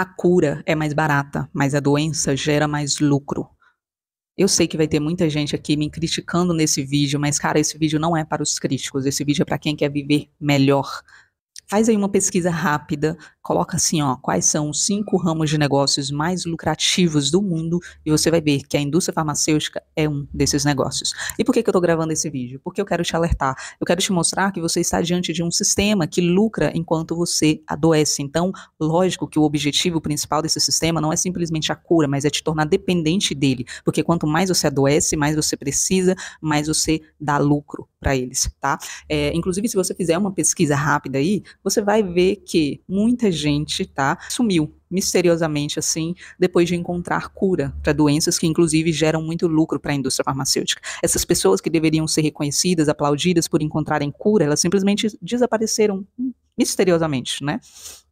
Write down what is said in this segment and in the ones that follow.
A cura é mais barata, mas a doença gera mais lucro. Eu sei que vai ter muita gente aqui me criticando nesse vídeo, mas, cara, esse vídeo não é para os críticos, esse vídeo é para quem quer viver melhor. Faz aí uma pesquisa rápida, coloca assim, ó, quais são os 5 ramos de negócios mais lucrativos do mundo e você vai ver que a indústria farmacêutica é um desses negócios. E por que que eu tô gravando esse vídeo? Porque eu quero te alertar, eu quero te mostrar que você está diante de um sistema que lucra enquanto você adoece. Então, lógico que o objetivo principal desse sistema não é simplesmente a cura, mas é te tornar dependente dele, porque quanto mais você adoece, mais você precisa, mais você dá lucro para eles, tá? Inclusive, se você fizer uma pesquisa rápida aí, você vai ver que muita gente, tá, sumiu misteriosamente assim, depois de encontrar cura para doenças que inclusive geram muito lucro para a indústria farmacêutica. Essas pessoas que deveriam ser reconhecidas, aplaudidas por encontrarem cura, elas simplesmente desapareceram misteriosamente, né?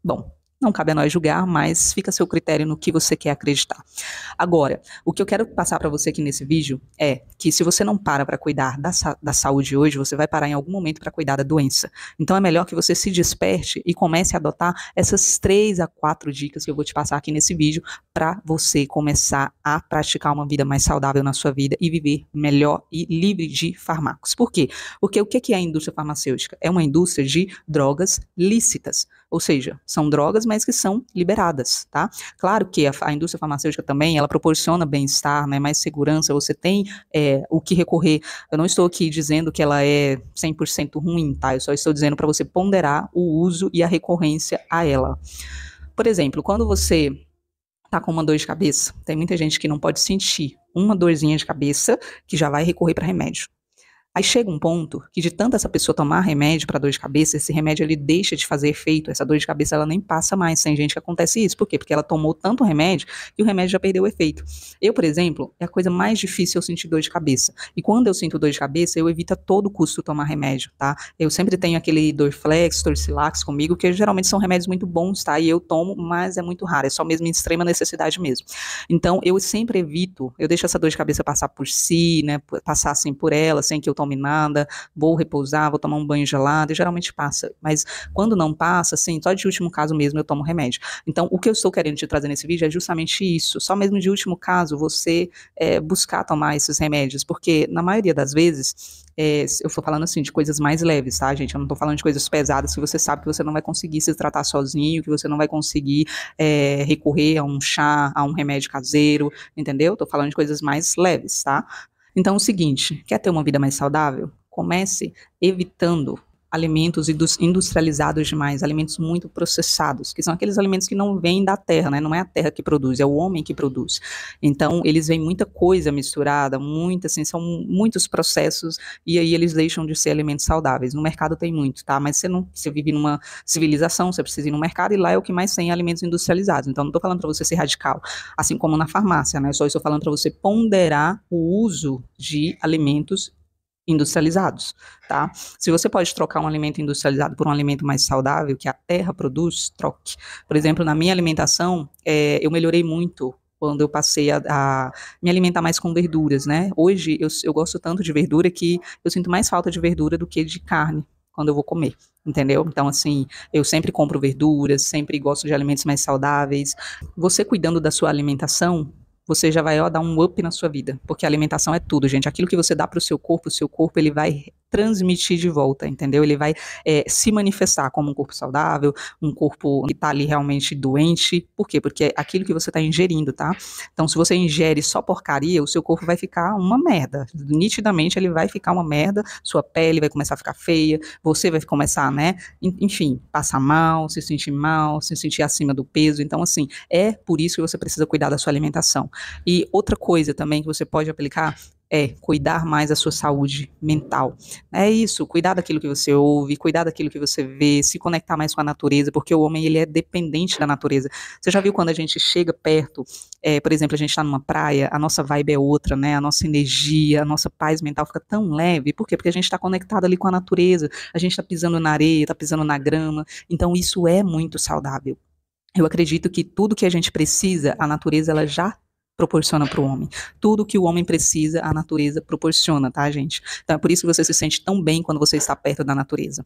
Bom, não cabe a nós julgar, mas fica a seu critério no que você quer acreditar. Agora, o que eu quero passar para você aqui nesse vídeo é que se você não para cuidar da saúde hoje, você vai parar em algum momento para cuidar da doença. Então é melhor que você se desperte e comece a adotar essas 3 a 4 dicas que eu vou te passar aqui nesse vídeo para você começar a praticar uma vida mais saudável na sua vida e viver melhor e livre de fármacos. Por quê? Porque o que é a indústria farmacêutica? É uma indústria de drogas lícitas, ou seja, são drogas, mas que são liberadas, tá? Claro que a indústria farmacêutica também, ela proporciona bem-estar, né, mais segurança, você tem o que recorrer. Eu não estou aqui dizendo que ela é 100% ruim, tá? Eu só estou dizendo para você ponderar o uso e a recorrência a ela. Por exemplo, quando você tá com uma dor de cabeça, tem muita gente que não pode sentir uma dorzinha de cabeça que já vai recorrer para remédio. Aí chega um ponto que de tanto essa pessoa tomar remédio para dor de cabeça, esse remédio ele deixa de fazer efeito, essa dor de cabeça ela nem passa mais. Tem gente que acontece isso. Por quê? Porque ela tomou tanto remédio que o remédio já perdeu o efeito. Eu, por exemplo, é a coisa mais difícil eu sentir dor de cabeça. E quando eu sinto dor de cabeça, eu evito a todo custo tomar remédio, tá? Eu sempre tenho aquele Dorflex, Torcilax comigo, que geralmente são remédios muito bons, tá? E eu tomo, mas é muito raro, é só mesmo em extrema necessidade mesmo. Então, eu sempre evito, eu deixo essa dor de cabeça passar por si, né? Passar assim por ela, sem que eu tome nada, vou repousar, vou tomar um banho gelado, e geralmente passa, mas quando não passa, assim, só de último caso mesmo eu tomo remédio. Então, o que eu estou querendo te trazer nesse vídeo é justamente isso, só mesmo de último caso você buscar tomar esses remédios, porque na maioria das vezes, eu estou falando assim de coisas mais leves, tá, gente? Eu não estou falando de coisas pesadas que você sabe que você não vai conseguir se tratar sozinho, que você não vai conseguir recorrer a um chá, a um remédio caseiro, entendeu? Estou falando de coisas mais leves, tá? Então, é o seguinte, quer ter uma vida mais saudável? Comece evitando alimentos industrializados demais, alimentos muito processados, que são aqueles alimentos que não vêm da terra, né? Não é a terra que produz, é o homem que produz. Então, eles vêm muita coisa misturada, assim, são muitos processos, e aí eles deixam de ser alimentos saudáveis. No mercado tem muito, tá? Mas você vive numa civilização, você precisa ir no mercado, e lá é o que mais tem alimentos industrializados. Então, não estou falando para você ser radical, assim como na farmácia, né? Só estou falando para você ponderar o uso de alimentos industrializados, tá? Se você pode trocar um alimento industrializado por um alimento mais saudável, que a terra produz, troque. Por exemplo, na minha alimentação, eu melhorei muito quando eu passei a me alimentar mais com verduras, né? Hoje, eu gosto tanto de verdura que eu sinto mais falta de verdura do que de carne quando eu vou comer, entendeu? Então, assim, eu sempre compro verduras, sempre gosto de alimentos mais saudáveis. Você cuidando da sua alimentação, você já vai dar um up na sua vida, porque a alimentação é tudo, gente. Aquilo que você dá para o seu corpo ele vai transmitir de volta, entendeu? Ele vai se manifestar como um corpo saudável, um corpo que está ali realmente doente. Por quê? Porque é aquilo que você está ingerindo, tá? Então, se você ingere só porcaria, o seu corpo vai ficar uma merda. Nitidamente, ele vai ficar uma merda, sua pele vai começar a ficar feia, você vai começar, né? Enfim, passar mal, se sentir acima do peso. Então, assim, é por isso que você precisa cuidar da sua alimentação. E outra coisa também que você pode aplicar é cuidar mais da sua saúde mental. É isso, cuidar daquilo que você ouve, cuidar daquilo que você vê, se conectar mais com a natureza, porque o homem ele é dependente da natureza. Você já viu quando a gente chega perto, por exemplo, a gente está numa praia, a nossa vibe é outra, né? A nossa energia, a nossa paz mental fica tão leve. Por quê? Porque a gente está conectado ali com a natureza, a gente está pisando na areia, está pisando na grama, então isso é muito saudável. Eu acredito que tudo que a gente precisa, a natureza ela já proporciona para o homem. Tudo que o homem precisa, a natureza proporciona, tá, gente? Então é por isso que você se sente tão bem quando você está perto da natureza.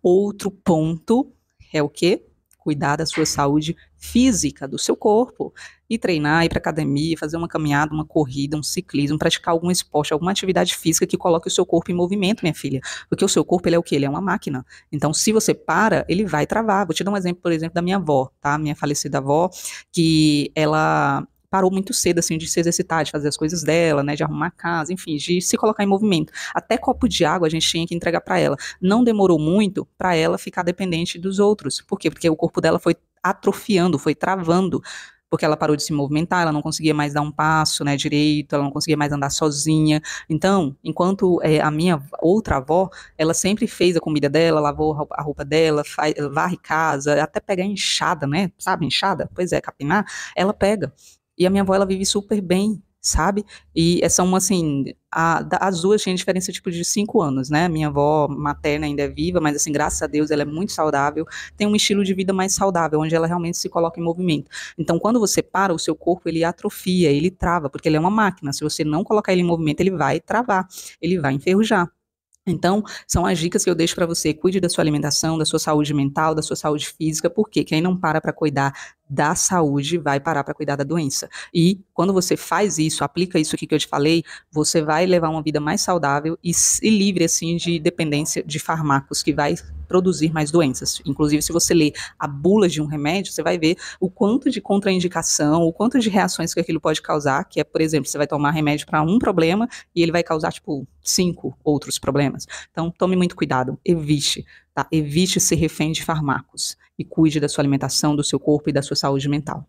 Outro ponto é o quê? cuidar da sua saúde física, do seu corpo, e treinar, ir para academia, fazer uma caminhada, uma corrida, um ciclismo, praticar algum esporte, alguma atividade física que coloque o seu corpo em movimento, minha filha, porque o seu corpo, ele é o quê? Ele é uma máquina, então se você para, ele vai travar. Vou te dar um exemplo, por exemplo, da minha avó, tá? Minha falecida avó, que ela parou muito cedo, assim, de se exercitar, de fazer as coisas dela, né, de arrumar a casa, enfim, de se colocar em movimento. Até copo de água a gente tinha que entregar para ela. Não demorou muito para ela ficar dependente dos outros. Por quê? Porque o corpo dela foi atrofiando, foi travando, porque ela parou de se movimentar, ela não conseguia mais dar um passo, né, direito, ela não conseguia mais andar sozinha. Então, enquanto a minha outra avó, ela sempre fez a comida dela, lavou a roupa dela, varre casa, até pegar enxada, né, sabe, enxada? Pois é, capinar, ela pega. E a minha avó, ela vive super bem, sabe? E são, assim, as duas têm diferença, tipo, de 5 anos, né? Minha avó materna ainda é viva, mas, assim, graças a Deus, ela é muito saudável, tem um estilo de vida mais saudável, onde ela realmente se coloca em movimento. Então, quando você para, o seu corpo, ele atrofia, ele trava, porque ele é uma máquina. Se você não colocar ele em movimento, ele vai travar, ele vai enferrujar. Então, são as dicas que eu deixo para você. Cuide da sua alimentação, da sua saúde mental, da sua saúde física, porque quem não para cuidar da saúde vai parar para cuidar da doença. E quando você faz isso, aplica isso aqui que eu te falei, você vai levar uma vida mais saudável e livre, assim, de dependência de fármacos, que vai produzir mais doenças. Inclusive, se você ler a bula de um remédio, você vai ver o quanto de contraindicação, o quanto de reações que aquilo pode causar, que é, por exemplo, você vai tomar remédio para um problema e ele vai causar, tipo, 5 outros problemas. Então, tome muito cuidado, evite, tá? Evite ser refém de fármacos e cuide da sua alimentação, do seu corpo e da sua saúde mental.